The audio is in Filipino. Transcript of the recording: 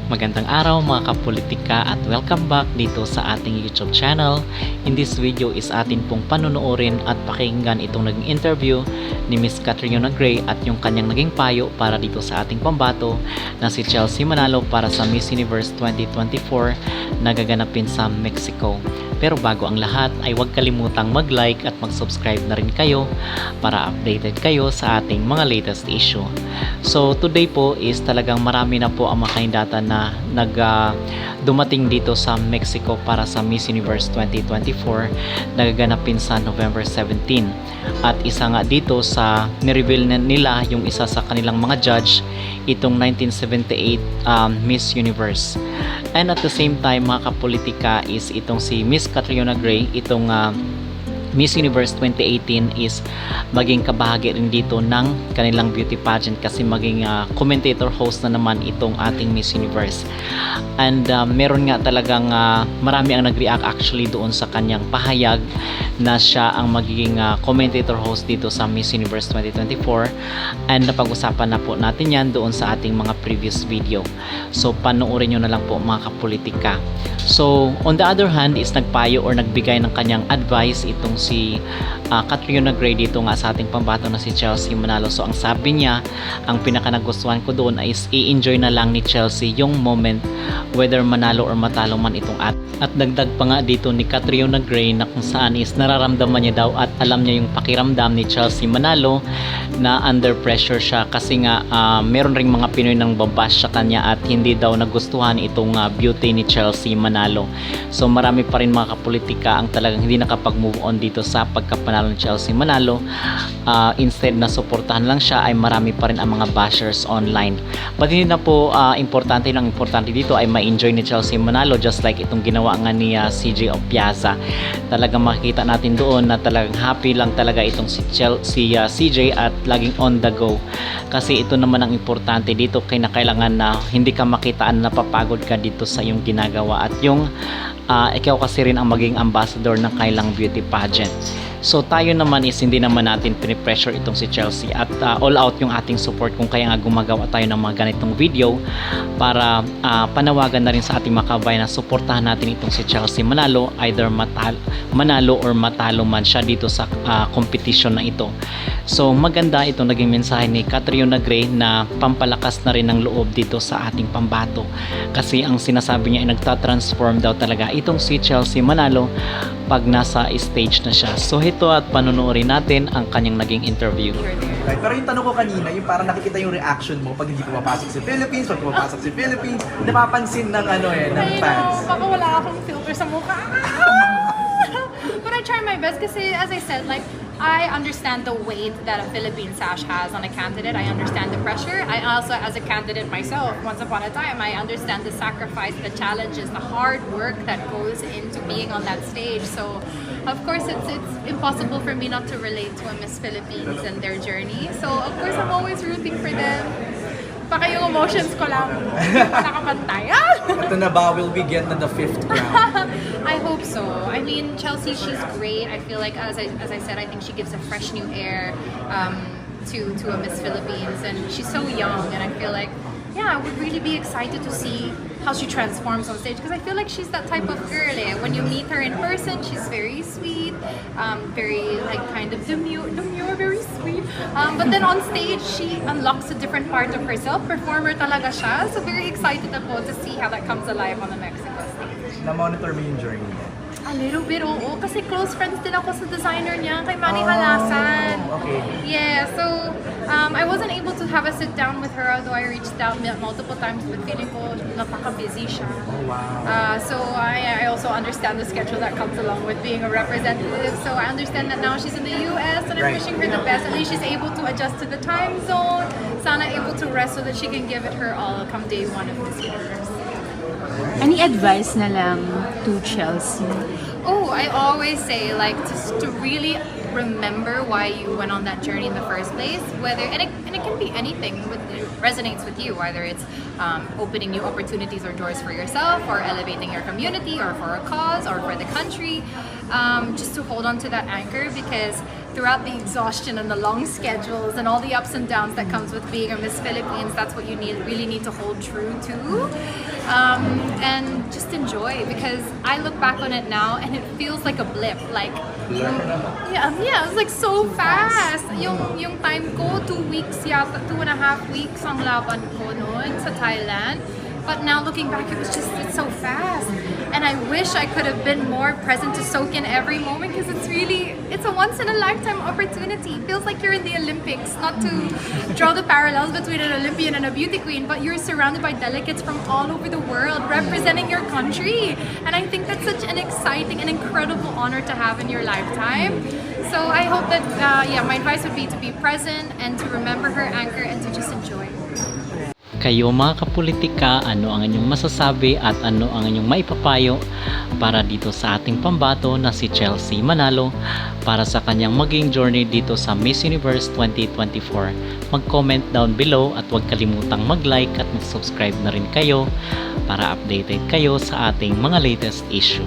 Magandang araw mga kapolitika at welcome back dito sa ating YouTube channel. In this video is atin pong panunuorin at pakinggan itong naging interview ni Miss Catriona Gray at yung kanyang naging payo para dito sa ating pambato na si Chelsea Manalo para sa Miss Universe 2024 na gaganapin sa Mexico. Pero bago ang lahat ay huwag kalimutang mag-like at mag-subscribe na rin kayo para updated kayo sa ating mga latest issue. So today po is talagang marami na po ang mga kandidata na dumating dito sa Mexico para sa Miss Universe 2024 na gaganapin sa November 17. At isa nga dito sa nireveal nila yung isa sa kanilang mga judge itong 1978 Miss Universe. And at the same time mga kapolitika is itong si Miss Catriona Gray, itong Miss Universe 2018 is maging kabahagi rin dito ng kanilang beauty pageant kasi maging commentator host na naman itong ating Miss Universe. And meron nga talagang marami ang nag-react actually doon sa kanyang pahayag na siya ang magiging commentator host dito sa Miss Universe 2024, and napag-usapan na po natin yan doon sa ating mga previous video. So panoorin nyo na lang po mga kapolitika. So on the other hand is nagpayo or nagbigay ng kanyang advice itong si Catriona Gray dito nga sa ating pambato na si Chelsea Manalo. So ang sabi niya, ang pinaka nagustuhan ko doon ay i-enjoy na lang ni Chelsea yung moment whether manalo or matalo man itong at dagdag pa nga dito ni Catriona Gray na kung saan is nararamdaman niya daw at alam niya yung pakiramdam ni Chelsea Manalo na under pressure siya kasi nga meron ring mga Pinoy nang babash sa kanya at hindi daw nagustuhan itong beauty ni Chelsea Manalo. So marami pa rin mga kapolitika ang talagang hindi nakapag-move on dito sa pagkapanalo ni Chelsea Manalo. Instead na suportahan lang siya ay marami pa rin ang mga bashers online. But hindi na po importante dito ay ma-enjoy ni Chelsea Manalo just like itong ginawa nga ni CJ Opiaza. Talagang makikita natin doon na talagang happy lang talaga itong si CJ at laging on the go. Kasi ito naman ang importante dito, kailangan na hindi ka makitaan na napapagod ka dito sa iyong ginagawa at yung ikaw kasi rin ang maging ambassador ng kailang beauty pageant. So tayo naman is hindi naman natin pinipressure itong si Chelsea at all out yung ating support kung kaya nga gumagawa tayo ng mga ganitong video para panawagan na rin sa ating mga kabayan na suportahan natin itong si Chelsea Manalo, either manalo or matalo man siya dito sa competition na ito. So maganda itong naging mensahe ni Catriona Gray na pampalakas na rin ng loob dito sa ating pambato kasi ang sinasabi niya ay nagtatransform daw talaga itong si Chelsea Manalo pag nasa stage na siya. So ito at panonoorin natin ang kanyang naging interview. Right. Pero yung tanong ko kanina, yung parang nakikita yung reaction mo pag hindi pumapasok si Philippines, pag pumapasok si Philippines, napapansin ng ng fans. Baka wala akong filter sa mukha. But I try my best kasi as I said, like, I understand the weight that a Philippine sash has on a candidate. I understand the pressure. I also, as a candidate myself, once upon a time, I understand the sacrifice, the challenges, the hard work that goes into being on that stage. So, of course, it's impossible for me not to relate to a Miss Philippines and their journey. So, of course, I'm always rooting for them. Baka yung emotions ko lang nakapantay. Ito na ba, will we get na the 5th crown? I hope so. I mean, Chelsea, she's great. I feel like, as I said, I think she gives a fresh new air to a Miss Philippines, and she's so young. And I feel like, yeah, I would really be excited to see how she transforms on stage because I feel like she's that type of girl. Eh? When you meet her in person, she's very sweet, very like kind of demure, very sweet. But then on stage, she unlocks a different part of herself. Performer talaga siya. So very excited ako to see how that comes alive on the Mexico stage. Na-monitor mo yung journey niya? A little bit, oo. Kasi close friends din ako sa designer niya, kay Manny Halasan. Okay. Yeah, so I wasn't able to have a sit down with her, although I reached out multiple times, but feeling ko napaka-busy siya. Oh, wow. So I also understand the schedule that comes along with being a representative. So I understand that now she's in the US and I'm Right. wishing her the best. At least she's able to adjust to the time zone. Sana able to rest so that she can give it her all come day one of this Universe. Any advice na lang to Chelsea? Oh, I always say like just to really remember why you went on that journey in the first place. Whether and it can be anything it resonates with you. Whether it's opening new opportunities or doors for yourself, or elevating your community, or for a cause, or for the country. Just to hold on to that anchor because throughout the exhaustion and the long schedules and all the ups and downs that comes with being a Miss Philippines, that's what you really need to hold true to. and just enjoy, because I look back on it now and it feels like a blip. Like, yeah, it's like so fast. Yung time ko, 2 weeks yata, 2.5 weeks ang laban ko noon sa Thailand. But now looking back, it's so fast. And I wish I could have been more present to soak in every moment, because it's a once in a lifetime opportunity. It feels like you're in the Olympics, not to draw the parallels between an Olympian and a beauty queen, but you're surrounded by delegates from all over the world representing your country. And I think that's such an exciting and incredible honor to have in your lifetime. So I hope that, my advice would be to be present and to remember her anchor and to just enjoy. Kayo mga kapolitika, ano ang inyong masasabi at ano ang inyong maipapayo para dito sa ating pambato na si Chelsea Manalo para sa kanyang maging journey dito sa Miss Universe 2024? Mag-comment down below at huwag kalimutang mag-like at mag-subscribe na rin kayo para updated kayo sa ating mga latest issue.